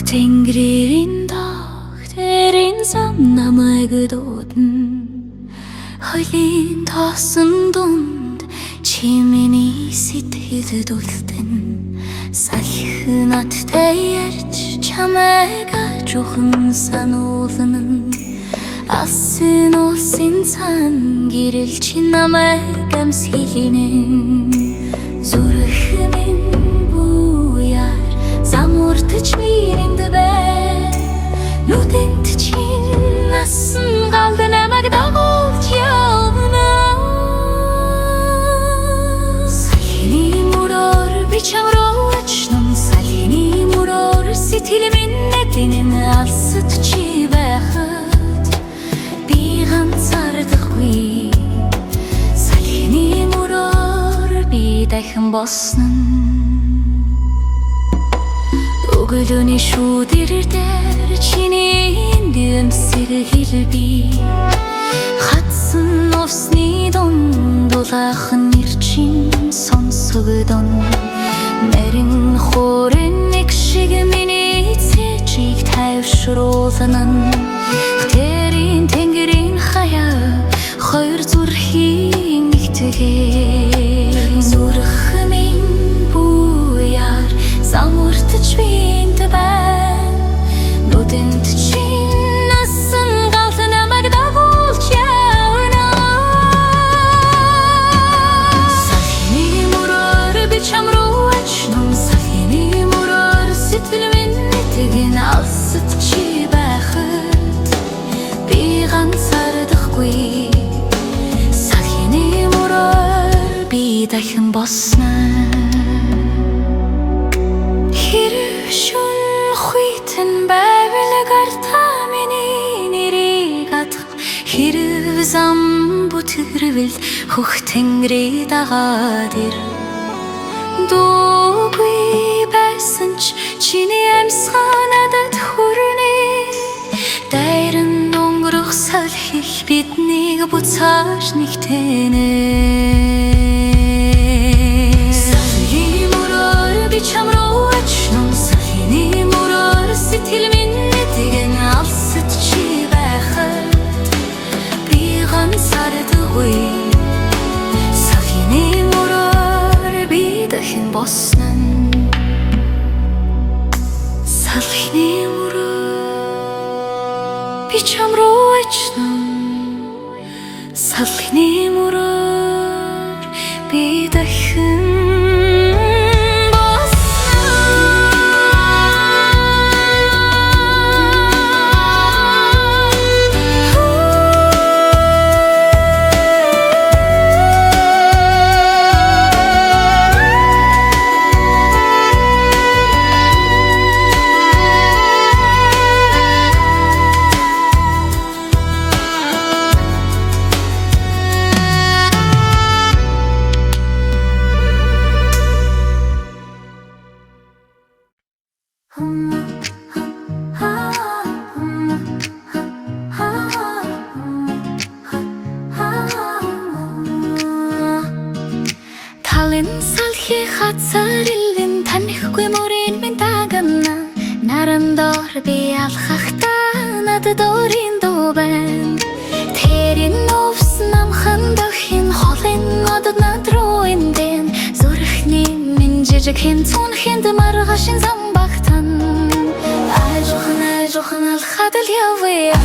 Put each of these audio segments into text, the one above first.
Тэнгэрийн дохтерийн зам намайг дуудана. Хоёрын тоосон дунд чи миний сэтгэлд үлдэн. Салхи надтай ярьж чамайг ажуухан сануулна. Асын улсын цан гэрэл чи намайг амсхилнэ. Зүрх минь буяар замуртаж минь бай. Нүдэнд чинь насан галд намайг дагуулж явна. Салхины мөрөөр би чамруу очно. Салхины мөрөөр сэтгэл минь нэдэн алсад чи байхад би ганцаардахгүй. Салхины мөрөөр би дахин босно. Өглөөний шүүдэр дээр чиний дэвсэг хэлби. Хатсан усны дунд дулаахан нэр чин сонсогдон. Нарийн хуурын нэг шиг миний цэжийг тайвшруулна. Тэрийн тэнгэрийн хаяа хичээн зүрхмийн буяар самуртаж биэнд байна нүдэнд чинь насан гал намайг дагуулж явна сахины мөрөөр би чам руу очно сахины мөрөөр сэтгэл минь тэгин алсад чи байхад би ганцаардахгүй сахины мөрөөр би дахин босноо хэрэг шүн хуйтан байвал гарта миний нэрийг адах хэрэг зам бүтэрвэл хөх тэнгэрээ дагаад ир дуугүй байсан ч чиний амьсгаа надад хүрнэ дайран өнгөрөх салхих биднийг буцааж нэгтэнэ сахины мөрөөр би чам руу очно сахины мөрөөр сэтгэл минь тэгэн алсад чи байхад би ганцаардаггүй сахины мөрөөр би дахин босноо сахины мөрөөр би чам руу очно сахины мөрөөр би дахин талын салхи хацар илэн танихгүй мөрийн минь дагана нарандор би алхахтаа надад өөрийн дуу байна тэрийн нөвс намхан дохин холын одод над руу эндэн зүрхний минь жижиг хэн цун хэнд маргашин зам багтан ажухан алхад л явъя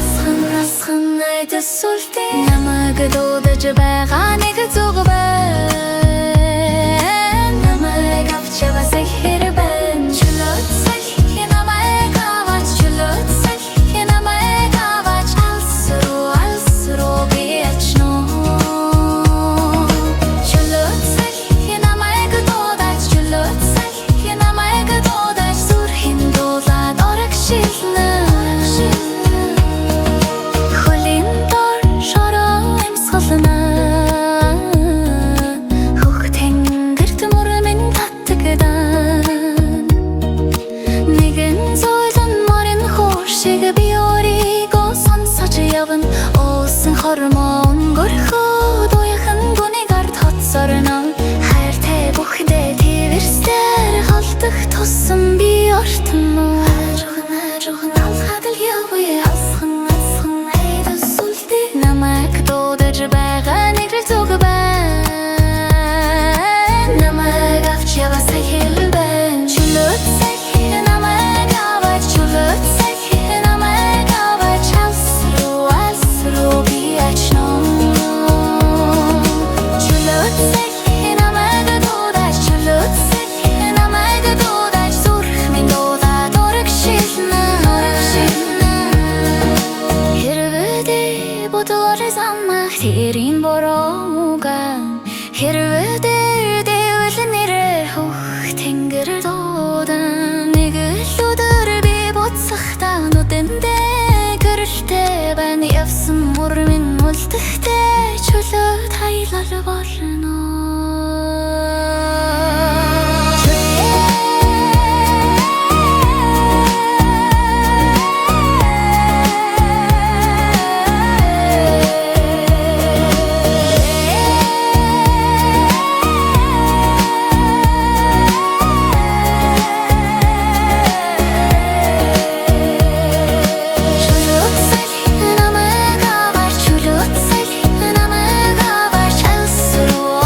асхан айдас сүлтээ намайг дуудаж байгаа нэг зүг байна намайг авч явасай хэрбэн чулууд салхи намайг аваач чулууд салхи намайг аваач алсруу би ачно чулууд салхи намайг дуудаач чулууд салхи намайг дуудаач зүрхийн дуулаад орогшилнэ хөлийн дор шороо амьсгална хөх тэнгэрт мөрмэн татгдан нэгэн зойлон морин хууршиг би өөрийгөө сонсож явна уусан хормон горхоод уяхан гүнийг ард хоцорно хайртай бүхэндээ твэрстээр холдох тусам би ортно ажухан алхад л явъя асхан айдас сүлтээ намайг дуудаж байгаа нэг зүг байна намайг авч явасай хэрбэн чулууд салхи намайг аваач чулууд салхи намайг аваач алсруу би ачно чулууд салхи намайг дуудаач чулууд салхи намайг дуудаач зүрх минь дуулаад орогшилнэ хэрвээ бодор замах тэрийн бороогаа хэрвээ дэвэл нэрээ хөх тэнгэр дуудан нэг л өдөр би буцахдаа нүдэндээ гэрэлтэй байна явсан мөр минь үлдэхтэй чулууд хайлал болно чулууд салхи намайг аваач чулууд салхи намайг аваач алсруу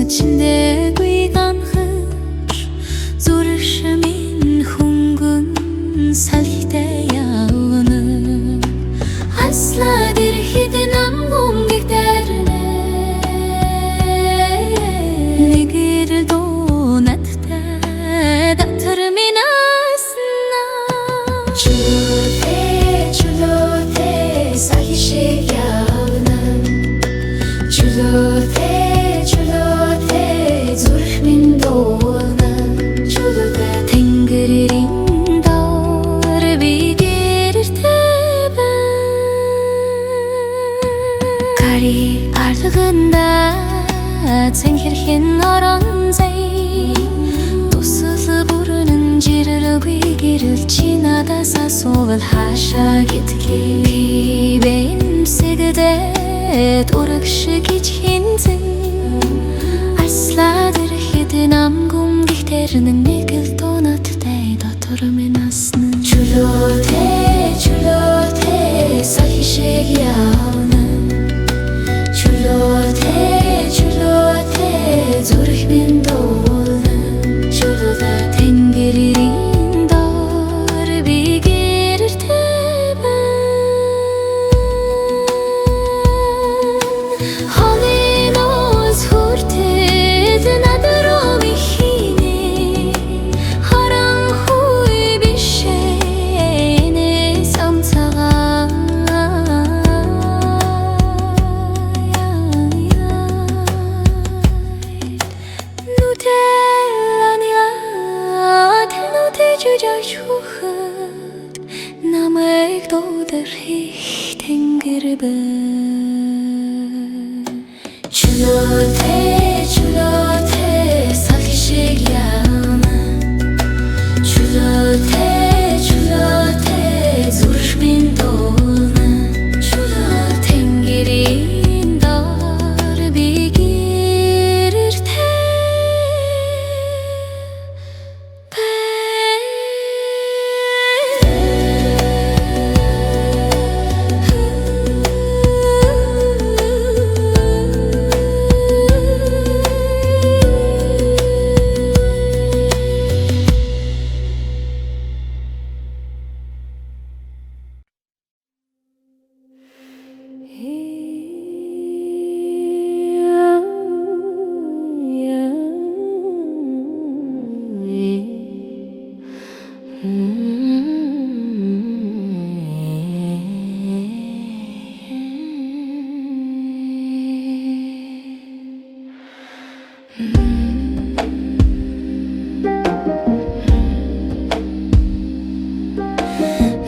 içinde kuygan hır Zurışımın hungun salhte yağını Asla dirhidin amgum gikterine Negir donatta datır minasna Çulute salhişe yağını Çulute zurhmin dolna Çulute tengririn dar bigirir teben Kari ardığında Tengirhin oranzay Dusuz burunun jiril bigirir Çinada sasovul haşa gitki Benim sigde Dorıkşı geçhinzin Asla dirhidin amgum gihterinin Negil donatday datır minasını Çulute salhişek yağını Çulute zurhmin dolna Çulute tengiririn dar bigirir teben Halinoz hurted nadro mihine Haran huy bir şeyine samsağa Juhud namek doder hich tengirbe Çulute salhişek yağını Çulute zurhmin dolna Çulute tengirin dar bigirir teben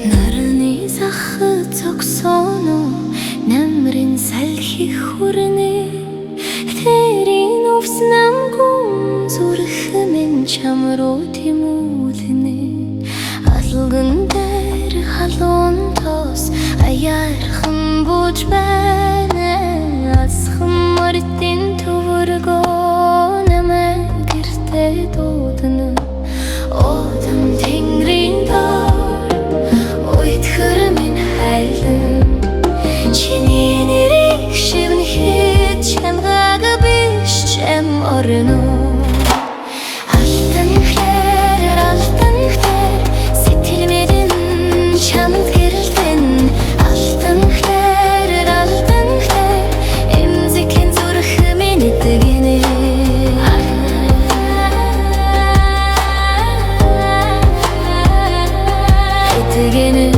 Нарны захы цоксону Намрын салхи хурны Терин увснам гум Зурхымен чамро тимулны Алгын дэр халон тос Аярхым буж бәне Асхым морттин тувырго Нәмә гирте додыны Odam tengrin dar Oydhır min haylım Çinin erik şivn hit Çem gaga biş çem ornu Altın hler Sitilmedin çamız gerildin Altın hler Emzikin zurhı min etgini Etgini